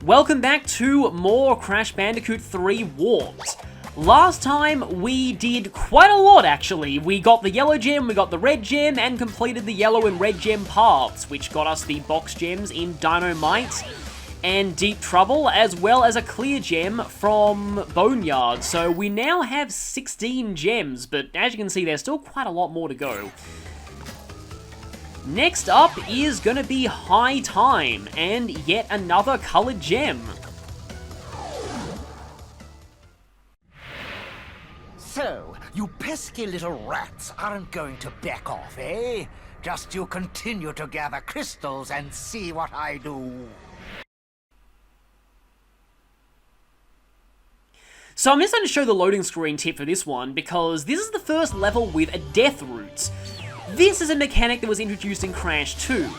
Welcome back to more Crash Bandicoot 3 Warped. Last time we did quite a lot actually. We got the yellow gem, we got the red gem, and completed the yellow and red gem paths, which got us the box gems in Dynamite and Deep Trouble, as well as a clear gem from Boneyard. So we now have 16 gems, but as you can see, there's still quite a lot more to go. Next up is gonna be High Time, and yet another colored gem. So, you pesky little rats aren't going to back off, eh? Just you continue to gather crystals and see what I do. So I'm just going to show the loading screen tip for this one, because this is the first level with a death route. This is a mechanic that was introduced in Crash 2.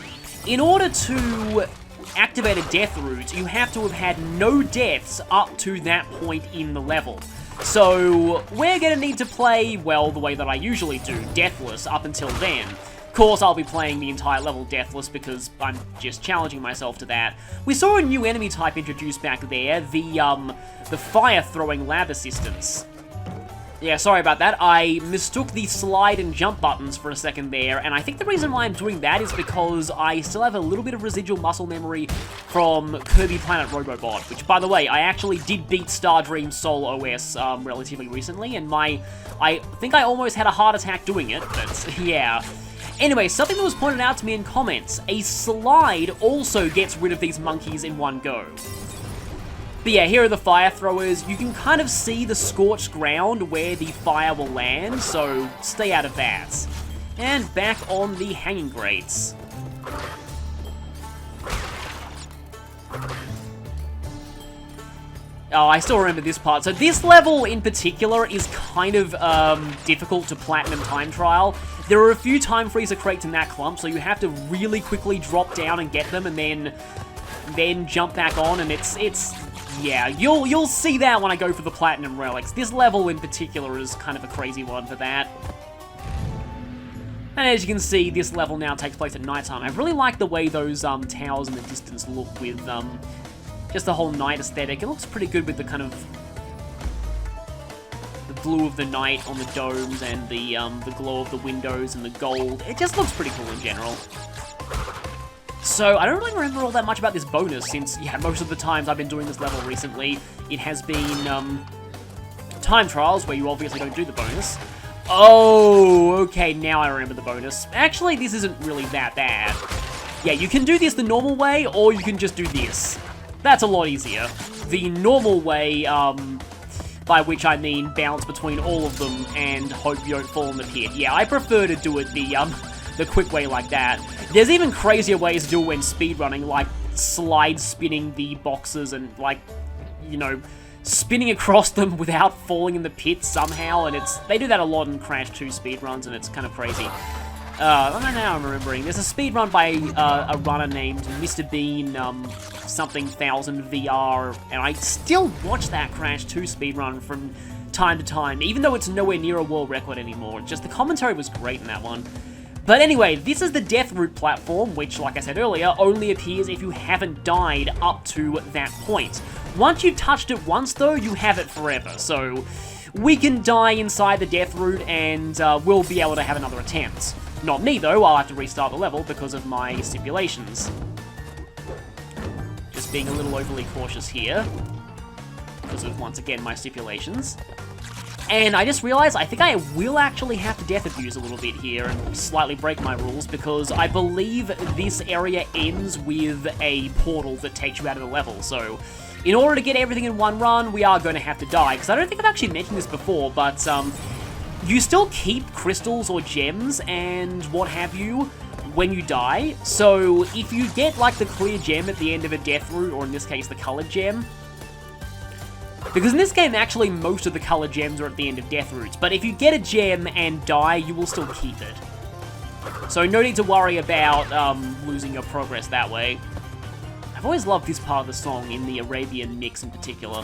In order to activate a death route, you have to have had no deaths up to that point in the level. So we're going to need to play, well, the way that I usually do, deathless up until then. Of course, I'll be playing the entire level deathless because I'm just challenging myself to that. We saw a new enemy type introduced back there, the fire-throwing lab assistants. Yeah, sorry about that. I mistook the slide and jump buttons for a second there, and I think the reason why I'm doing that is because I still have a little bit of residual muscle memory from Kirby Planet Robobot, which, by the way, I actually did beat Star Dream Soul OS relatively recently, and I think I almost had a heart attack doing it, but yeah. Anyway, something that was pointed out to me in comments, a slide also gets rid of these monkeys in one go. But yeah, here are the fire throwers. You can kind of see the scorched ground where the fire will land, so stay out of that. And back on the hanging grates. Oh, I still remember this part. So this level in particular is kind of difficult to platinum time trial. There are a few time freezer crates in that clump, so you have to really quickly drop down and get them, and then jump back on, and it's yeah, you'll see that when I go for the platinum relics. This level in particular is kind of a crazy one for that. And as you can see, this level now takes place at nighttime. I really like the way those towers in the distance look with just the whole night aesthetic. It looks pretty good with the kind of the blue of the night on the domes and the glow of the windows and the gold. It just looks pretty cool in general. So, I don't really remember all that much about this bonus since, yeah, most of the times I've been doing this level recently, it has been, time trials where you obviously don't do the bonus. Oh, okay, now I remember the bonus. Actually, this isn't really that bad. Yeah, you can do this the normal way, or you can just do this. That's a lot easier. The normal way, by which I mean bounce between all of them and hope you don't fall in the pit. Yeah, I prefer to do it the quick way like that. There's even crazier ways to do it when speedrunning, like slide spinning the boxes and, like, you know, spinning across them without falling in the pit somehow, and they do that a lot in Crash 2 speedruns, and it's kind of crazy. I don't know, now I'm remembering. There's a speedrun by a runner named Mr. Bean, something 1000 VR, and I still watch that Crash 2 speedrun from time to time, even though it's nowhere near a world record anymore. Just the commentary was great in that one. But anyway, this is the Death Route platform, which, like I said earlier, only appears if you haven't died up to that point. Once you've touched it once, though, you have it forever, so we can die inside the Death Route and we'll be able to have another attempt. Not me, though. I'll have to restart the level because of my stipulations. Just being a little overly cautious here because of, once again, my stipulations. And I just realized I think I will actually have to death abuse a little bit here and slightly break my rules, because I believe this area ends with a portal that takes you out of the level. So in order to get everything in one run, we are going to have to die, because I don't think I've actually mentioned this before, but you still keep crystals or gems and what have you when you die. So if you get, like, the clear gem at the end of a death route, or in this case the colored gem, because in this game, actually, most of the colored gems are at the end of death routes, but if you get a gem and die, you will still keep it. So no need to worry about losing your progress that way. I've always loved this part of the song, in the Arabian mix in particular.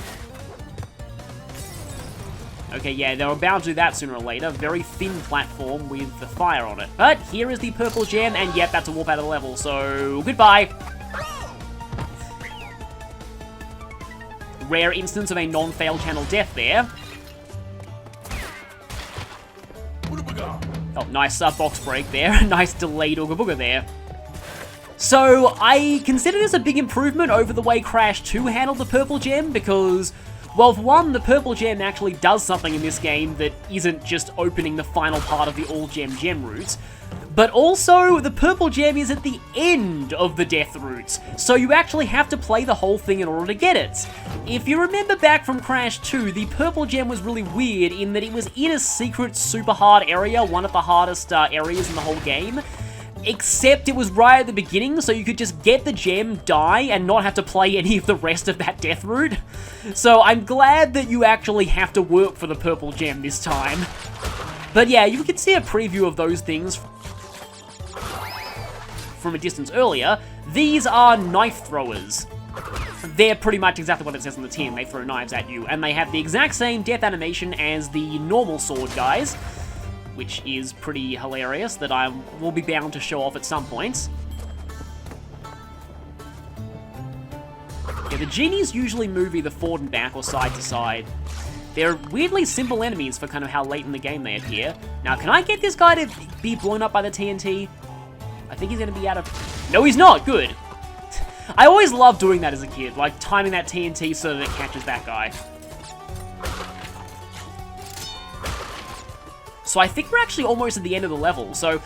Okay, yeah, they were bound to do that sooner or later. Very thin platform with the fire on it. But here is the purple gem, and yep, that's a warp out of the level, so goodbye. Rare instance of a non-fail channel death there. Oh, nice box break there. Nice delayed Ooga Booga there. So, I consider this a big improvement over the way Crash 2 handled the purple gem, because, well, for one, the purple gem actually does something in this game that isn't just opening the final part of the all-gem route, but also, the purple gem is at the end of the death route, so you actually have to play the whole thing in order to get it. If you remember back from Crash 2, the purple gem was really weird in that it was in a secret super hard area, one of the hardest areas in the whole game, except it was right at the beginning, so you could just get the gem, die, and not have to play any of the rest of that death route. So I'm glad that you actually have to work for the purple gem this time. But yeah, you can see a preview of those things from a distance earlier. These are knife throwers. They're pretty much exactly what it says on the tin. They throw knives at you, and they have the exact same death animation as the normal sword guys, which is pretty hilarious that I will be bound to show off at some point. Yeah, the genies usually move either forward and back or side to side. They're weirdly simple enemies for kind of how late in the game they appear. Now, can I get this guy to be blown up by the TNT? I think he's going to be out of... No, he's not! Good! I always loved doing that as a kid, like timing that TNT so that it catches that guy. So I think we're actually almost at the end of the level, so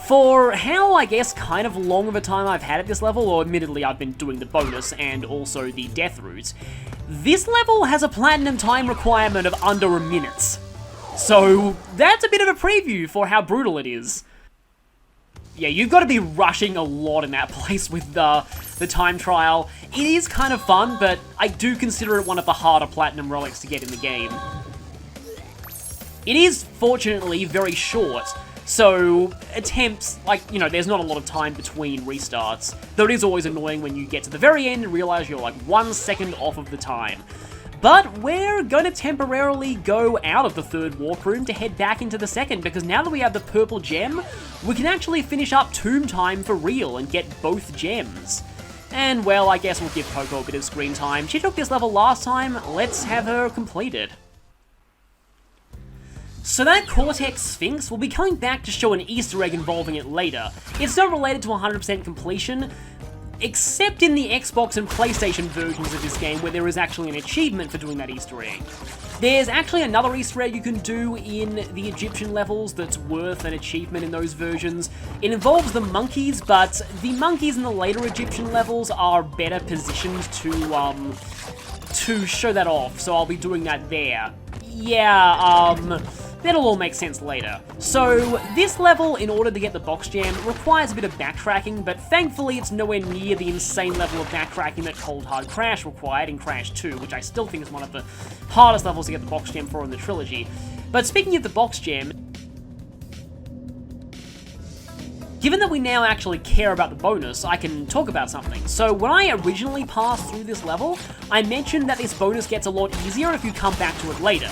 for how, I guess, kind of long of a time I've had at this level, or admittedly I've been doing the bonus and also the death route, this level has a platinum time requirement of under a minute. So that's a bit of a preview for how brutal it is. Yeah, you've got to be rushing a lot in that place with the time trial. It is kind of fun, but I do consider it one of the harder platinum relics to get in the game. It is, fortunately, very short, so attempts, like, you know, there's not a lot of time between restarts, though it is always annoying when you get to the very end and realize you're like 1 second off of the time. But we're going to temporarily go out of the third warp room to head back into the second, because now that we have the purple gem, we can actually finish up Tomb Time for real and get both gems. And, well, I guess we'll give Coco a bit of screen time. She took this level last time, let's have her complete it. So that Cortex Sphinx will be coming back to show an Easter egg involving it later. It's not related to 100% completion, except in the Xbox and PlayStation versions of this game where there is actually an achievement for doing that Easter egg. There's actually another Easter egg you can do in the Egyptian levels that's worth an achievement in those versions. It involves the monkeys, but the monkeys in the later Egyptian levels are better positioned to show that off, so I'll be doing that there. Yeah, that'll all make sense later. So, this level, in order to get the box gem, requires a bit of backtracking, but thankfully it's nowhere near the insane level of backtracking that Cold Hard Crash required in Crash 2, which I still think is one of the hardest levels to get the box gem for in the trilogy. But speaking of the box gem, given that we now actually care about the bonus, I can talk about something. So when I originally passed through this level, I mentioned that this bonus gets a lot easier if you come back to it later.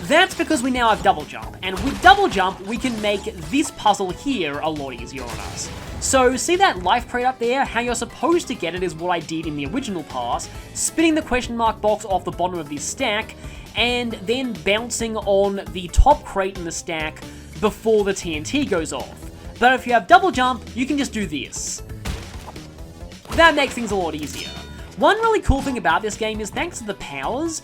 That's because we now have double jump, and with double jump, we can make this puzzle here a lot easier on us. So see that life crate up there? How you're supposed to get it is what I did in the original pass, spinning the question mark box off the bottom of this stack, and then bouncing on the top crate in the stack before the TNT goes off. But if you have double jump, you can just do this. That makes things a lot easier. One really cool thing about this game is thanks to the powers,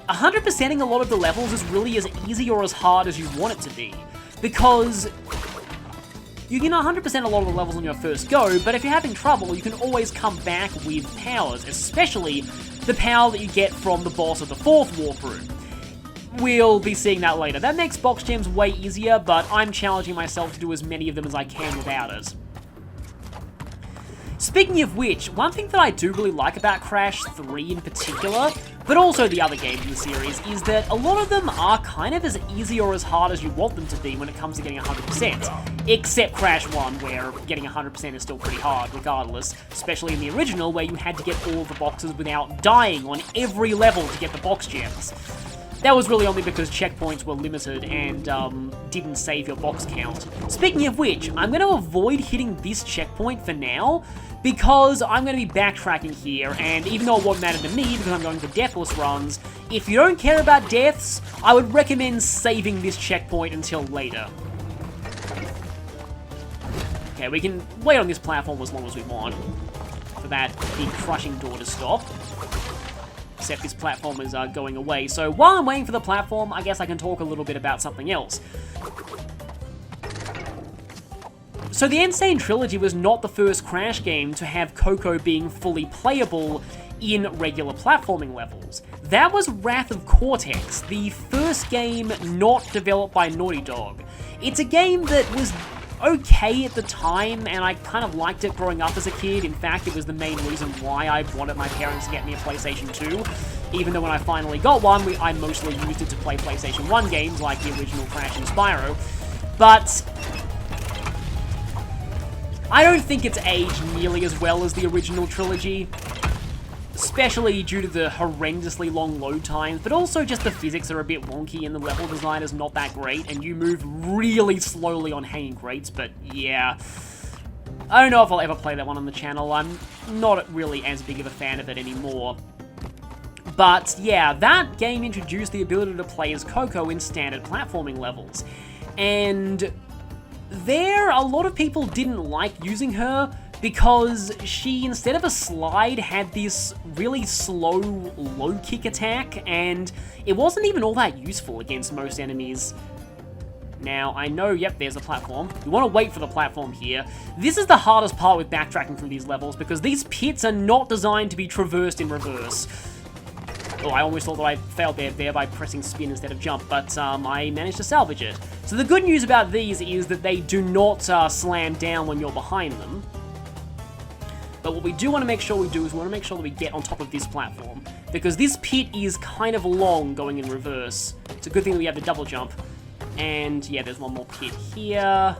100%ing a lot of the levels is really as easy or as hard as you want it to be. Because you can 100% a lot of the levels on your first go, but if you're having trouble, you can always come back with powers, especially the power that you get from the boss of the fourth warp room. We'll be seeing that later. That makes box gems way easier, but I'm challenging myself to do as many of them as I can without it. Speaking of which, one thing that I do really like about Crash 3 in particular, but also the other games in the series, is that a lot of them are kind of as easy or as hard as you want them to be when it comes to getting 100%. Except Crash 1, where getting 100% is still pretty hard regardless, especially in the original where you had to get all of the boxes without dying on every level to get the box gems. That was really only because checkpoints were limited and didn't save your box count. Speaking of which, I'm going to avoid hitting this checkpoint for now, because I'm going to be backtracking here, and even though it won't matter to me because I'm going for deathless runs, if you don't care about deaths, I would recommend saving this checkpoint until later. Okay, we can wait on this platform as long as we want for that big crushing door to stop. Except this platform is going away. So while I'm waiting for the platform, I guess I can talk a little bit about something else. So the Sane Trilogy was not the first Crash game to have Coco being fully playable in regular platforming levels. That was Wrath of Cortex, the first game not developed by Naughty Dog. It's a game that was okay at the time, and I kind of liked it growing up as a kid. In fact, it was the main reason why I wanted my parents to get me a PlayStation 2, even though when I finally got one, I mostly used it to play PlayStation 1 games like the original Crash and Spyro. But I don't think it's aged nearly as well as the original trilogy, especially due to the horrendously long load times, but also just the physics are a bit wonky and the level design is not that great, and you move really slowly on hanging grates, but yeah. I don't know if I'll ever play that one on the channel. I'm not really as big of a fan of it anymore. But yeah, that game introduced the ability to play as Coco in standard platforming levels, and a lot of people didn't like using her because she, instead of a slide, had this really slow low kick attack, and it wasn't even all that useful against most enemies. Now, I know, yep, there's a platform. You want to wait for the platform here. This is the hardest part with backtracking through these levels, because these pits are not designed to be traversed in reverse. Oh, I almost thought that I failed there by pressing spin instead of jump, but I managed to salvage it. So the good news about these is that they do not slam down when you're behind them. But what we do want to make sure we do is we want to make sure that we get on top of this platform, because this pit is kind of long going in reverse. It's a good thing that we have the double jump. And yeah, there's one more pit here.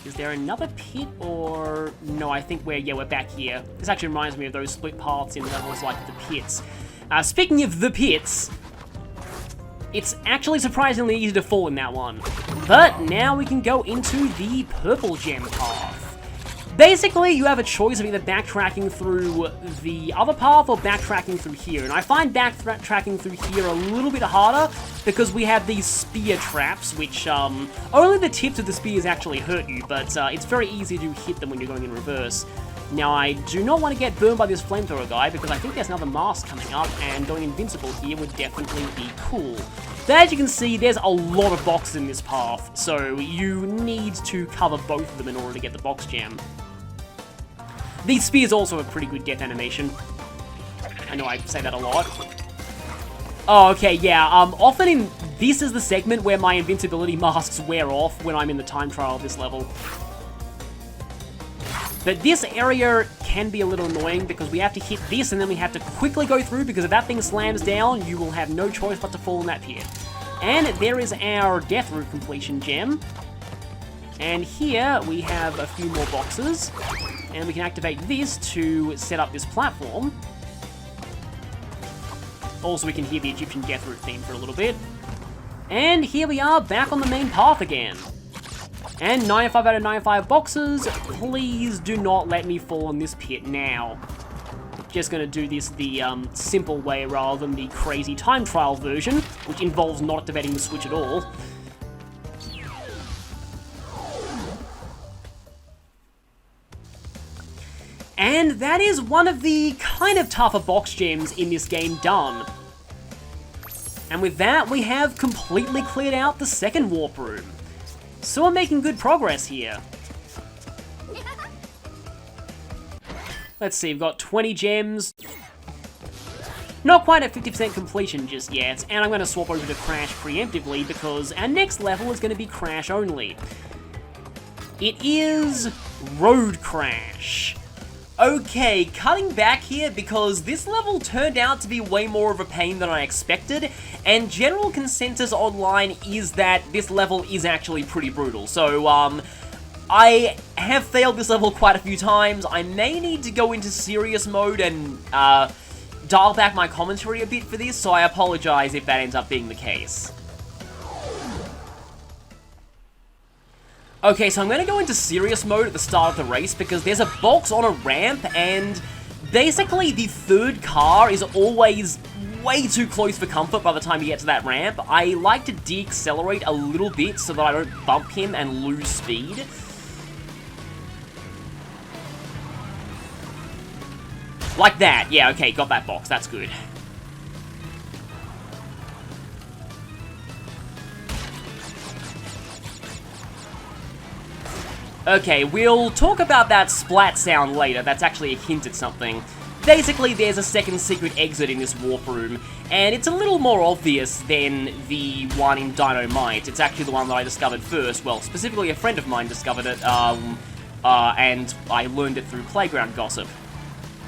Is there another pit, or... No, I think we're back here. This actually reminds me of those split paths in levels like the pits. Speaking of the pits, it's actually surprisingly easy to fall in that one. But now we can go into the purple gem path. Basically, you have a choice of either backtracking through the other path or backtracking through here. And I find backtracking through here a little bit harder because we have these spear traps, which only the tips of the spears actually hurt you, but it's very easy to hit them when you're going in reverse. Now, I do not want to get burned by this flamethrower guy because I think there's another mask coming up, and going invincible here would definitely be cool. But as you can see, there's a lot of boxes in this path, so you need to cover both of them in order to get the box gem. These spears also have pretty good death animation. I know I say that a lot. Oh, okay, yeah, often this is the segment where my invincibility masks wear off when I'm in the time trial of this level. But this area can be a little annoying because we have to hit this and then we have to quickly go through, because if that thing slams down, you will have no choice but to fall in that pit. And there is our Death Route completion gem. And here we have a few more boxes. And we can activate this to set up this platform. Also, we can hear the Egyptian Death Route theme for a little bit. And here we are, back on the main path again. And 95 out of 95 boxes. Please do not let me fall in this pit now. Just gonna do this the simple way rather than the crazy time trial version, which involves not activating the switch at all. And that is one of the kind of tougher box gems in this game done. And with that, we have completely cleared out the second warp room. So we're making good progress here. Let's see, we've got 20 gems. Not quite at 50% completion just yet, and I'm going to swap over to Crash preemptively because our next level is going to be Crash only. It is Road Crash. Okay, cutting back here because this level turned out to be way more of a pain than I expected, and general consensus online is that this level is actually pretty brutal. So, I have failed this level quite a few times. I may need to go into serious mode and, dial back my commentary a bit for this, so I apologize if that ends up being the case. Okay, so I'm going to go into serious mode at the start of the race because there's a box on a ramp, and basically the third car is always way too close for comfort by the time you get to that ramp. I like to deaccelerate a little bit so that I don't bump him and lose speed. Like that. Yeah, okay, got that box. That's good. Okay, we'll talk about that splat sound later. That's actually a hint at something. Basically, there's a second secret exit in this warp room, and it's a little more obvious than the one in Dynamite. It's actually the one that I discovered first. Well, specifically a friend of mine discovered it, and I learned it through playground gossip.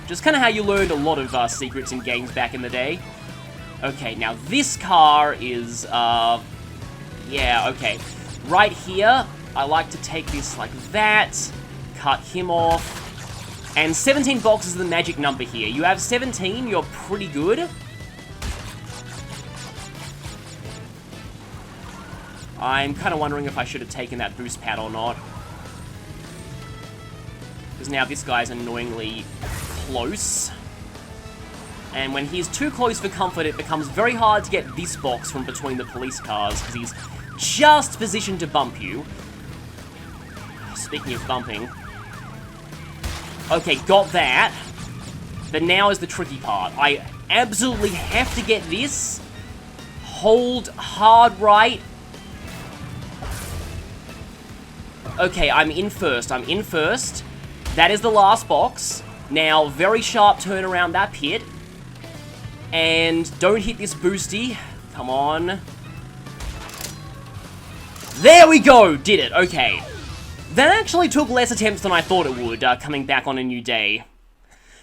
Just kind of how you learned a lot of secrets in games back in the day. Okay, now this car is, yeah, okay. Right here, I like to take this like that, cut him off, and 17 boxes is the magic number here. You have 17, you're pretty good. I'm kind of wondering if I should have taken that boost pad or not. Because now this guy's annoyingly close. And when he's too close for comfort, it becomes very hard to get this box from between the police cars, because he's just positioned to bump you. Speaking of bumping. Okay, got that. But now is the tricky part. I absolutely have to get this. Hold hard right. Okay, I'm in first. I'm in first. That is the last box. Now, very sharp turn around that pit. And don't hit this boosty. Come on. There we go! Did it. Okay. That actually took less attempts than I thought it would, coming back on a new day.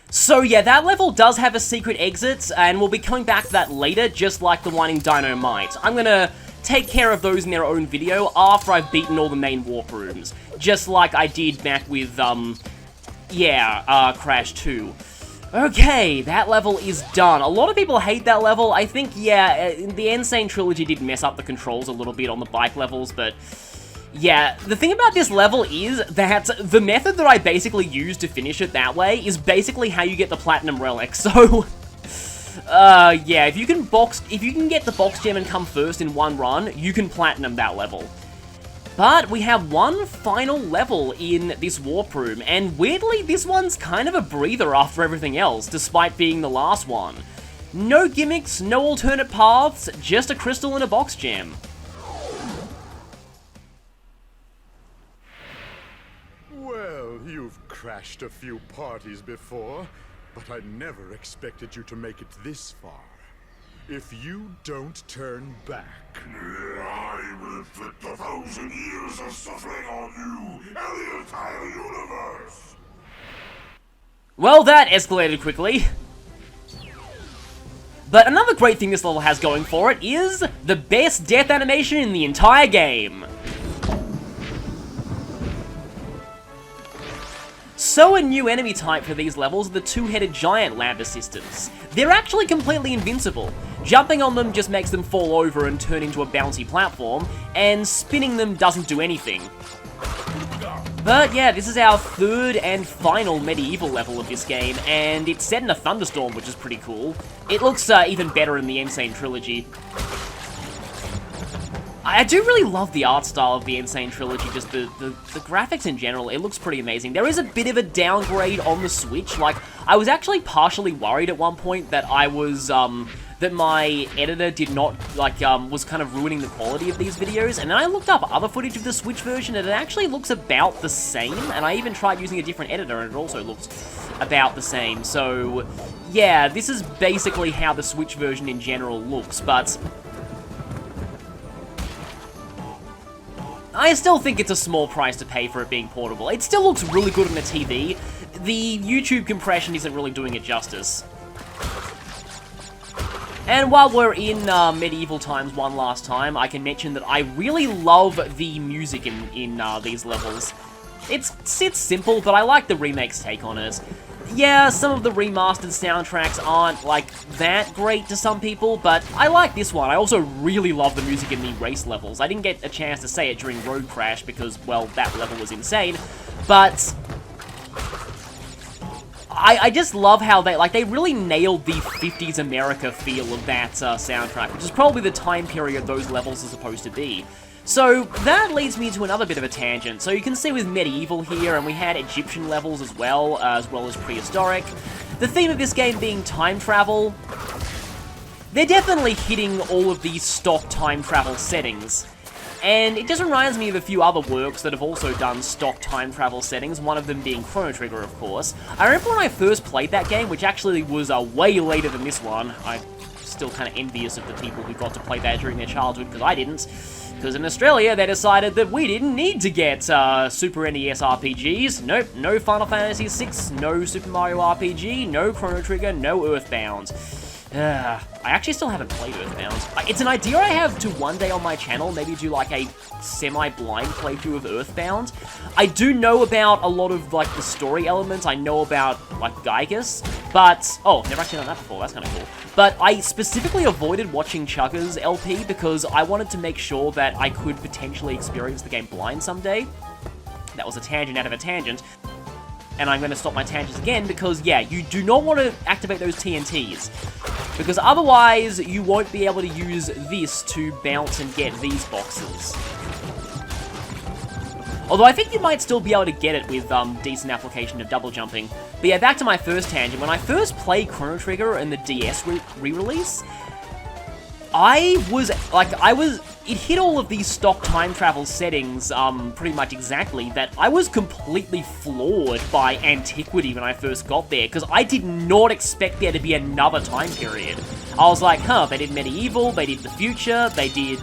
So yeah, that level does have a secret exit, and we'll be coming back to that later, just like the one in Dynamite. I'm gonna take care of those in their own video after I've beaten all the main warp rooms. Just like I did back with, Crash 2. Okay, that level is done. A lot of people hate that level. I think, yeah, the Sane Trilogy did mess up the controls a little bit on the bike levels, but yeah, the thing about this level is that the method that I basically use to finish it that way is basically how you get the Platinum Relic, so yeah, if you can get the box gem and come first in one run, you can platinum that level. But we have one final level in this warp room, and weirdly, this one's kind of a breather after everything else, despite being the last one. No gimmicks, no alternate paths, just a crystal and a box gem. Well, you've crashed a few parties before, but I never expected you to make it this far. If you don't turn back, I will inflict 1,000 years of suffering on you and the entire universe! Well, that escalated quickly. But another great thing this level has going for it is the best death animation in the entire game. So a new enemy type for these levels are the two-headed giant land assistants. They're actually completely invincible. Jumping on them just makes them fall over and turn into a bouncy platform, and spinning them doesn't do anything. But yeah, this is our third and final medieval level of this game, and it's set in a thunderstorm, which is pretty cool. It looks even better in the Sane Trilogy. I do really love the art style of the Sane Trilogy, just the graphics in general, it looks pretty amazing. There is a bit of a downgrade on the Switch, like, I was actually partially worried at one point that I was, that my editor did not, like, was kind of ruining the quality of these videos, and then I looked up other footage of the Switch version, and it actually looks about the same, and I even tried using a different editor, and it also looks about the same, so, yeah, this is basically how the Switch version in general looks, but I still think it's a small price to pay for it being portable. It still looks really good on the TV. The YouTube compression isn't really doing it justice. And while we're in medieval times one last time, I can mention that I really love the music in these levels. It's simple, but I like the remake's take on it. yeah, some of the remastered soundtracks aren't, like, that great to some people, but I like this one. I also really love the music in the race levels. I didn't get a chance to say it during Road Crash because, well, that level was insane, but I just love how they really nailed the 50s America feel of that soundtrack, which is probably the time period those levels are supposed to be. So that leads me to another bit of a tangent. So you can see with medieval here, and we had Egyptian levels as well as prehistoric. The theme of this game being time travel. They're definitely hitting all of these stock time travel settings. And it just reminds me of a few other works that have also done stock time travel settings, one of them being Chrono Trigger, of course. I remember when I first played that game, which actually was way later than this one. I'm still kind of envious of the people who got to play that during their childhood, because I didn't. Because in Australia, they decided that we didn't need to get Super NES RPGs. Nope, no Final Fantasy VI, no Super Mario RPG, no Chrono Trigger, no Earthbound. I actually still haven't played Earthbound. It's an idea I have to one day on my channel, maybe do like a semi-blind playthrough of Earthbound. I do know about a lot of like the story elements, I know about like Gaigus, but, oh, never actually done that before, that's kind of cool. But I specifically avoided watching Chugga's LP because I wanted to make sure that I could potentially experience the game blind someday. That was a tangent out of a tangent. And I'm going to stop my tangents again because, yeah, you do not want to activate those TNTs. Because otherwise, you won't be able to use this to bounce and get these boxes. Although I think you might still be able to get it with decent application of double jumping. But yeah, back to my first tangent. When I first played Chrono Trigger in the DS re-release, it hit all of these stock time travel settings pretty much exactly, that I was completely floored by Antiquity when I first got there, because I did not expect there to be another time period. I was like, huh, they did medieval, they did the future, they did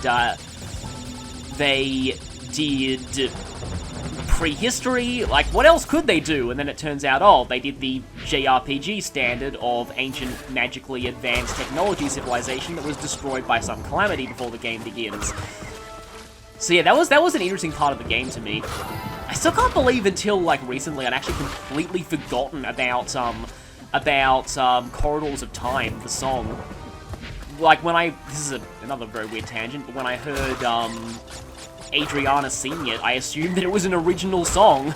prehistory, like, what else could they do? And then it turns out, oh, they did the JRPG standard of ancient, magically advanced technology civilization that was destroyed by some calamity before the game begins. So yeah, that was an interesting part of the game to me. I still can't believe until, like, recently I'd actually completely forgotten about Corridors of Time, the song. Like, this is another very weird tangent, but when I heard, Adriana sing it, I assumed that it was an original song.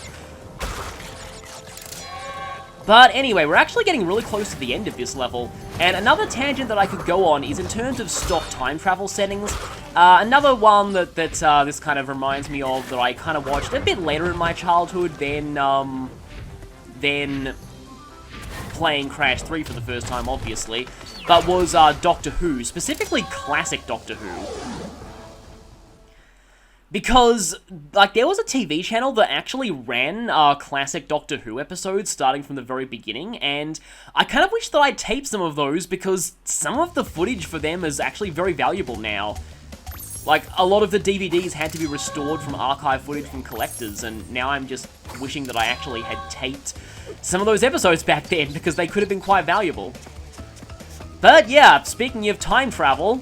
But anyway, we're actually getting really close to the end of this level, and another tangent that I could go on is in terms of stock time travel settings. Another one that this kind of reminds me of that I kind of watched a bit later in my childhood than playing Crash 3 for the first time, obviously, but was Doctor Who, specifically classic Doctor Who. Because, like, there was a TV channel that actually ran classic Doctor Who episodes starting from the very beginning, and I kind of wish that I'd taped some of those because some of the footage for them is actually very valuable now. Like, a lot of the DVDs had to be restored from archive footage from collectors, and now I'm just wishing that I actually had taped some of those episodes back then because they could have been quite valuable. But yeah, speaking of time travel,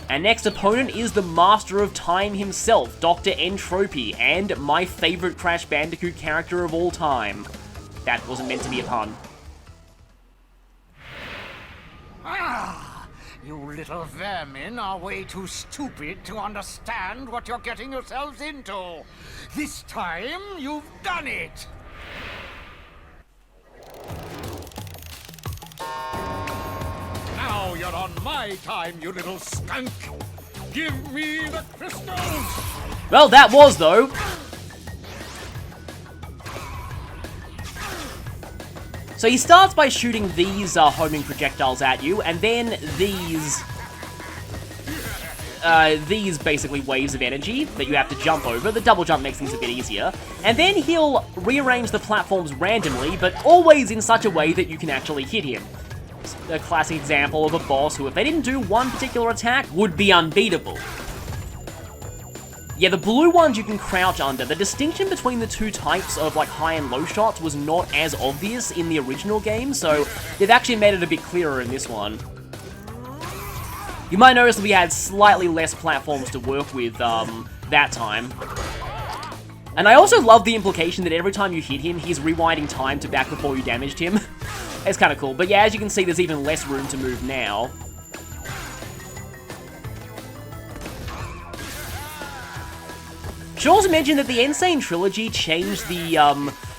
our next opponent is the Master of Time himself, Dr. Entropy, and my favorite Crash Bandicoot character of all time. That wasn't meant to be a pun. Ah, you little vermin are way too stupid to understand what you're getting yourselves into. This time, you've done it. Now you're on my time, you little skunk! Give me the crystals! Well, that was, though. So he starts by shooting these homing projectiles at you, and then these basically waves of energy that you have to jump over. The double jump makes things a bit easier. And then he'll rearrange the platforms randomly, but always in such a way that you can actually hit him. A classic example of a boss who, if they didn't do one particular attack, would be unbeatable. Yeah, the blue ones you can crouch under. The distinction between the two types of, like, high and low shots was not as obvious in the original game, so they've actually made it a bit clearer in this one. You might notice that we had slightly less platforms to work with, that time. And I also love the implication that every time you hit him, he's rewinding time to back before you damaged him. It's kind of cool. But yeah, as you can see, there's even less room to move now. Should also mention that the Sane Trilogy changed the,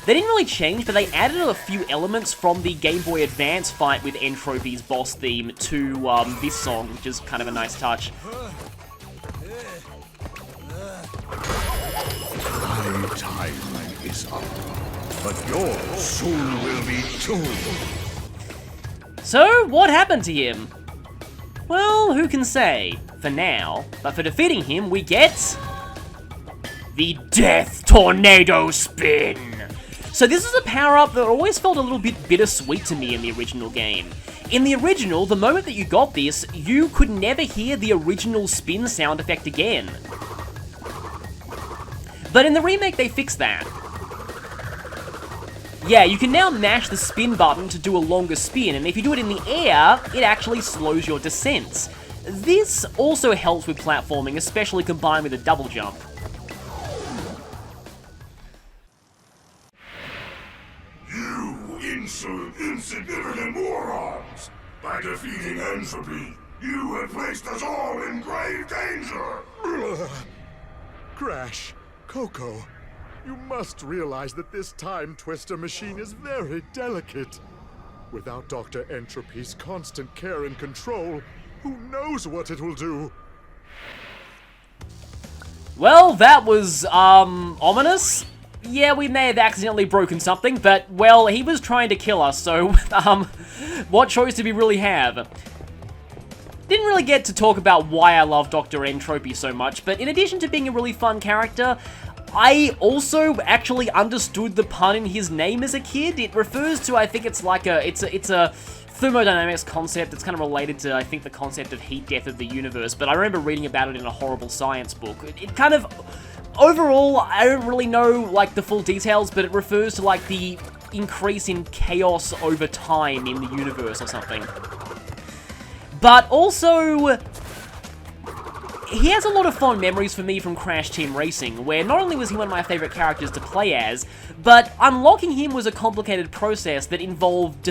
they didn't really change, but they added a few elements from the Game Boy Advance fight with Entropy's boss theme to, this song, which is kind of a nice touch. My time is up, but yours soon will be too. So, what happened to him? Well, who can say, for now, but for defeating him, we get the Death Tornado Spin. So this is a power-up that always felt a little bit bittersweet to me in the original game. In the original, the moment that you got this, you could never hear the original spin sound effect again. But in the remake, they fixed that. Yeah, you can now mash the spin button to do a longer spin, and if you do it in the air, it actually slows your descent. This also helps with platforming, especially combined with a double jump. Insignificant morons! By defeating Entropy, you have placed us all in grave danger! Crash, Coco, you must realize that this time twister machine is very delicate. Without Dr. Entropy's constant care and control, who knows what it will do? Well, that was, ominous. Yeah, we may have accidentally broken something, but, well, he was trying to kill us, so, what choice did we really have? Didn't really get to talk about why I love Dr. Entropy so much, but in addition to being a really fun character, I also actually understood the pun in his name as a kid. It refers to, I think it's like it's a thermodynamics concept that's kind of related to, I think, the concept of heat death of the universe, but I remember reading about it in a horrible science book. It kind of... Overall, I don't really know, like, the full details, but it refers to, like, the increase in chaos over time in the universe or something. But also, he has a lot of fond memories for me from Crash Team Racing, where not only was he one of my favorite characters to play as, but unlocking him was a complicated process that involved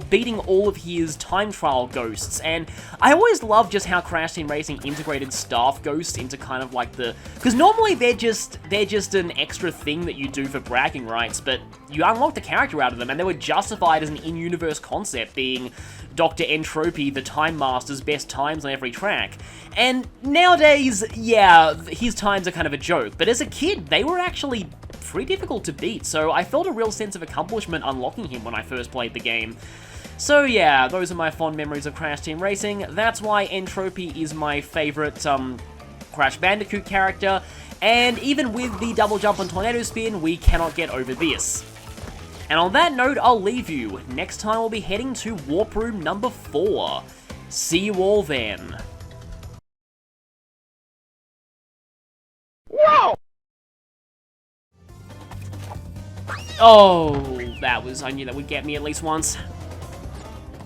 beating all of his time trial ghosts, and I always loved just how Crash Team Racing integrated staff ghosts into kind of like the... Because normally they're just an extra thing that you do for bragging rights, but you unlock the character out of them, and they were justified as an in-universe concept, being Dr. Entropy, the Time Master's best times on every track. And nowadays, yeah, his times are kind of a joke, but as a kid, they were actually pretty difficult to beat, so I felt a real sense of accomplishment unlocking him when I first played the game. So yeah, those are my fond memories of Crash Team Racing. That's why Entropy is my favorite Crash Bandicoot character, and even with the double jump and tornado spin, we cannot get over this. And on that note, I'll leave you. Next time we'll be heading to Warp Room number 4. See you all then. Whoa! Oh, I knew that would get me at least once.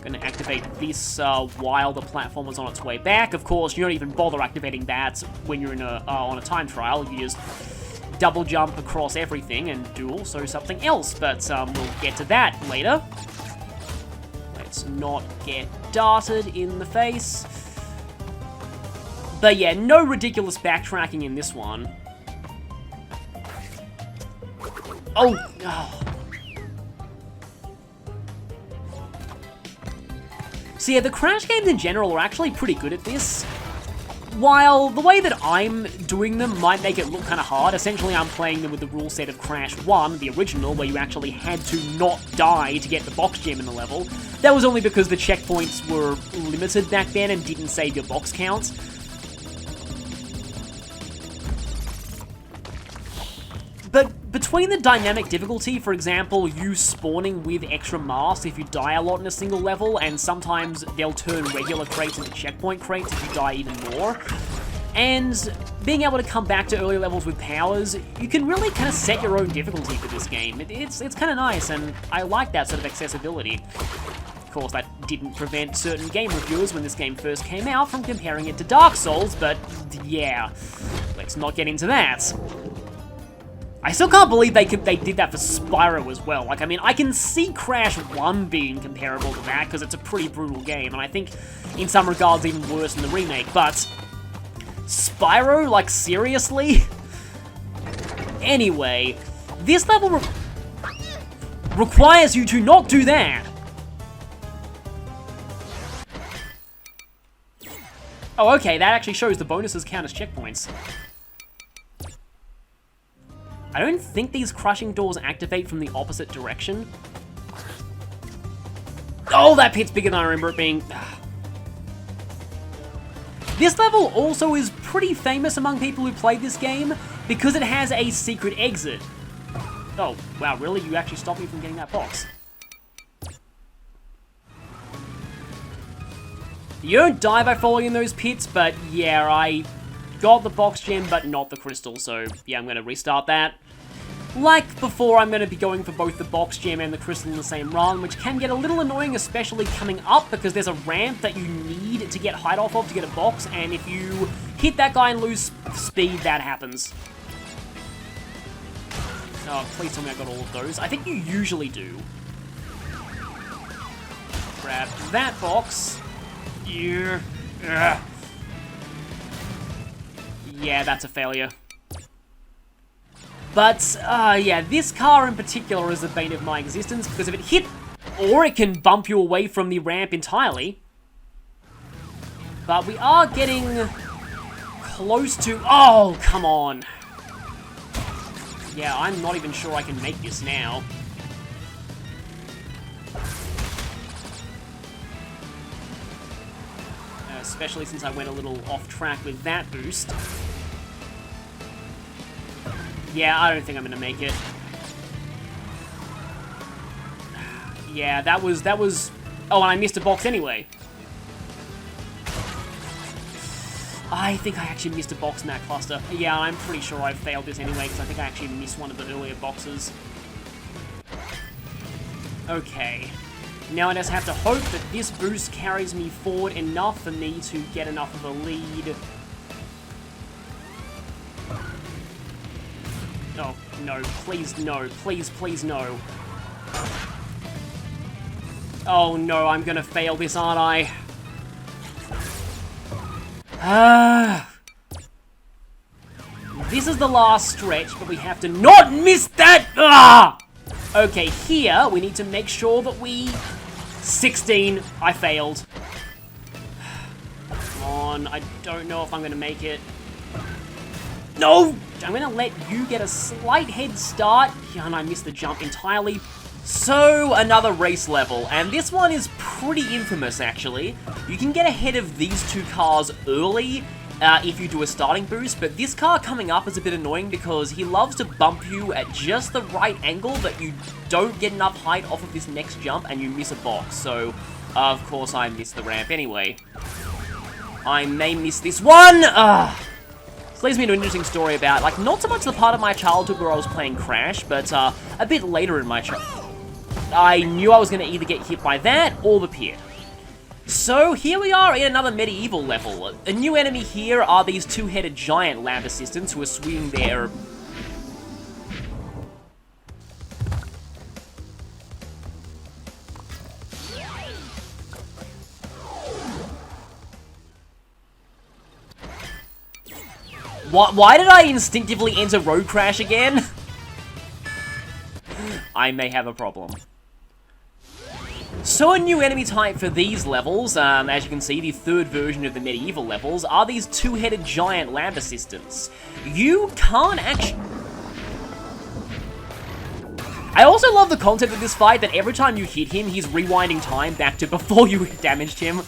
Gonna activate this while the platform was on its way back. Of course, you don't even bother activating that when you're in on a time trial. You just double jump across everything and do also something else, but we'll get to that later. Let's not get darted in the face. But yeah, no ridiculous backtracking in this one. Oh. So yeah, the Crash games in general are actually pretty good at this. While the way that I'm doing them might make it look kind of hard, essentially I'm playing them with the rule set of Crash 1, the original, where you actually had to not die to get the box gem in the level. That was only because the checkpoints were limited back then and didn't save your box count. But between the dynamic difficulty, for example, you spawning with extra masks if you die a lot in a single level, and sometimes they'll turn regular crates into checkpoint crates if you die even more, and being able to come back to early levels with powers, you can really kind of set your own difficulty for this game. It's kind of nice, and I like that sort of accessibility. Of course, that didn't prevent certain game reviewers when this game first came out from comparing it to Dark Souls, but yeah, let's not get into that. I still can't believe they did that for Spyro as well. Like, I mean, I can see Crash 1 being comparable to that, because it's a pretty brutal game, and I think, in some regards, even worse than the remake, but Spyro? Like, seriously? Anyway, this level requires you to not do that. Oh, okay, that actually shows the bonuses count as checkpoints. I don't think these crushing doors activate from the opposite direction. Oh, that pit's bigger than I remember it being. This level also is pretty famous among people who played this game because it has a secret exit. Oh, wow, really? You actually stopped me from getting that box. You don't die by falling in those pits, but yeah, I got the box gem, but not the crystal, so yeah, I'm going to restart that. Like before, I'm going to be going for both the box gem and the crystal in the same run, which can get a little annoying, especially coming up, because there's a ramp that you need to get height off of to get a box, and if you hit that guy and lose speed, that happens. Oh, please tell me I got all of those. I think you usually do. Grab that box. Yeah. Yeah, that's a failure. But, yeah, this car in particular is the bane of my existence, because if it hit, or it can bump you away from the ramp entirely. But we are getting close to... Oh, come on. Yeah, I'm not even sure I can make this now. Especially since I went a little off track with that boost. Yeah, I don't think I'm gonna make it. Yeah, that was... Oh, and I missed a box anyway. I think I actually missed a box in that cluster. Yeah, I'm pretty sure I failed this anyway, because I think I actually missed one of the earlier boxes. Okay. Now I just have to hope that this boost carries me forward enough for me to get enough of a lead. Oh, no. Please, no. Please, please, no. Oh, no. I'm gonna fail this, aren't I? This is the last stretch, but we have to not miss that! Okay, here, we need to make sure that we... 16, I failed. Come on, I don't know if I'm gonna make it. No! I'm gonna let you get a slight head start. Yeah, and I missed the jump entirely. So, another race level, and this one is pretty infamous, actually. You can get ahead of these two cars early if you do a starting boost, but this car coming up is a bit annoying because he loves to bump you at just the right angle, but you don't get enough height off of this next jump and you miss a box. So, of course, I missed the ramp anyway. I may miss this one! This leads me to an interesting story about, like, not so much the part of my childhood where I was playing Crash, but a bit later in my childhood. I knew I was going to either get hit by that or the pier. So, here we are in another medieval level. A new enemy here are these two-headed giant lab assistants who are swinging their... Why did I instinctively enter Road Crash again? I may have a problem. So a new enemy type for these levels, as you can see, the third version of the medieval levels, are these two-headed giant lab assistants. You can't actually... I also love the concept of this fight, that every time you hit him, he's rewinding time back to before you damaged him.